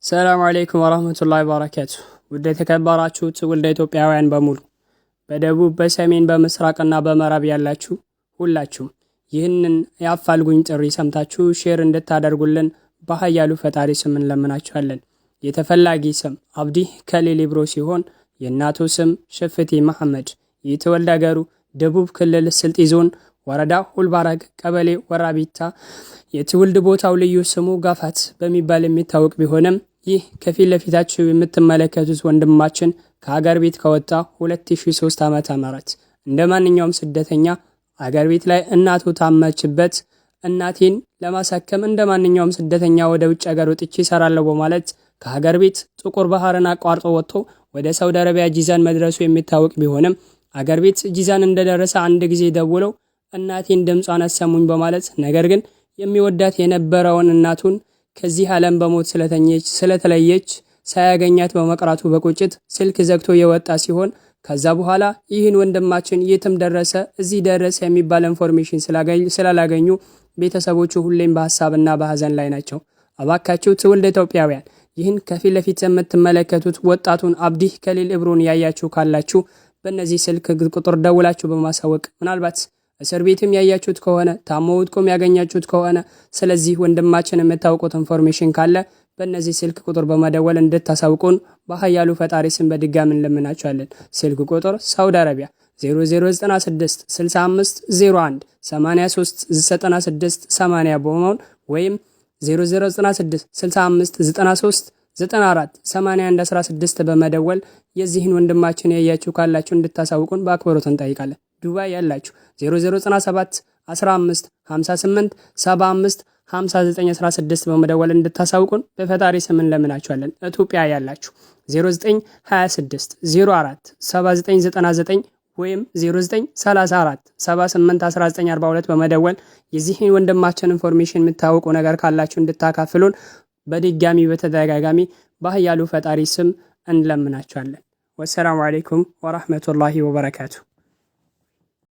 ሰላም አለይኩም ወራህመቱላሂ ወበረካቱ። ውድ የተከበራችሁ ትውልደ ኢትዮጵያውያን በሙሉ በደቡብ በሰሜን በምስራቅና በምዕራብ ያላችሁ ሁላችሁም ይህንን የአፋልጉኝ ጥሪ ሰምታችሁ ሼር እንድታደርጉልን በኃያሉ ፈጣሪ ስም እንለምናችኋለን። የተፈላጊ ስም አብዲ ከሊል ኢብሮ ሲሆን የእናቱ ስም ሸፍቴ መሐመድ። የተወልደ ሀገሩ ደቡብ ክልል ስልጤ ዞን ወረዳ ሁልባራግ ቀበሌ ወራቢታ። የትውልድ ቦታው ልዩ ስሙ ጋፋት በሚባል የሚታወቅ ቢሆንም ይህ ከፊት ለፊታችሁ የምትመለከቱት ወንድማችን ከሀገር ቤት ከወጣ 2003 ዓመተ ምህረት እንደ ማንኛውም ስደተኛ አገር ቤት ላይ እናቱ ታመችበት። እናቴን ለማሳከም እንደ ማንኛውም ስደተኛ ወደ ውጭ ሀገር ወጥቼ እሰራለሁ በማለት ከሀገር ቤት ጥቁር ባህርን አቋርጦ ወጥቶ ወደ ሳውዲ አረቢያ ጂዛን መድረሱ የሚታወቅ ቢሆንም አገር ቤት ጂዛን እንደደረሰ አንድ ጊዜ ደውለው እናቴን ድምጿን አሰሙኝ በማለት ነገር ግን የሚወዳት የነበረውን እናቱን ከዚህ ዓለም በሞት ስለተለየች ሳያገኛት በመቅራቱ በቁጭት ስልክ ዘግቶ የወጣ ሲሆን ከዛ በኋላ ይህን ወንድማችን የትም ደረሰ እዚህ ደረሰ የሚባል ኢንፎርሜሽን ስላላገኙ ቤተሰቦቹ ሁሌም በሐሳብና በሐዘን ላይ ናቸው። አባካችሁ ትውልደ ኢትዮጵያውያን ይህን ከፊት ለፊት የምትመለከቱት ወጣቱን አብዲ ከሊል ኢብሮን ያያችሁ ካላችሁ በእነዚህ ስልክ ቁጥር ደውላችሁ በማሳወቅ ምናልባት እስር ቤትም ያያችሁት ከሆነ ታሞ ወድቆም ያገኛችሁት ከሆነ ስለዚህ ወንድማችን የምታውቁት ኢንፎርሜሽን ካለ በእነዚህ ስልክ ቁጥር በመደወል እንድታሳውቁን በኃያሉ ፈጣሪ ስም በድጋሚ እንለምናችኋለን። ስልክ ቁጥር ሳውዲ አረቢያ 0096 65 01 83 96 80 በመሆን ወይም 0096 65 93 94 81 16 በመደወል የዚህን ወንድማችን ያያችሁ ካላችሁ እንድታሳውቁን በአክብሮት እንጠይቃለን። ዱባይ ያላችሁ 0097 15 58 75 59 16 በመደወል እንድታሳውቁን በፈጣሪ ስም እንለምናችኋለን። ኢትዮጵያ ያላችሁ 0926 04 7999 ወይም 0934 78 1942 በመደወል የዚህን ወንድማችን ኢንፎርሜሽን የምታውቁ ነገር ካላችሁ እንድታካፍሉን በድጋሚ በተደጋጋሚ በኃያሉ ፈጣሪ ስም እንለምናችኋለን። ወሰላሙ አለይኩም ወራህመቱላሂ ወበረካቱ።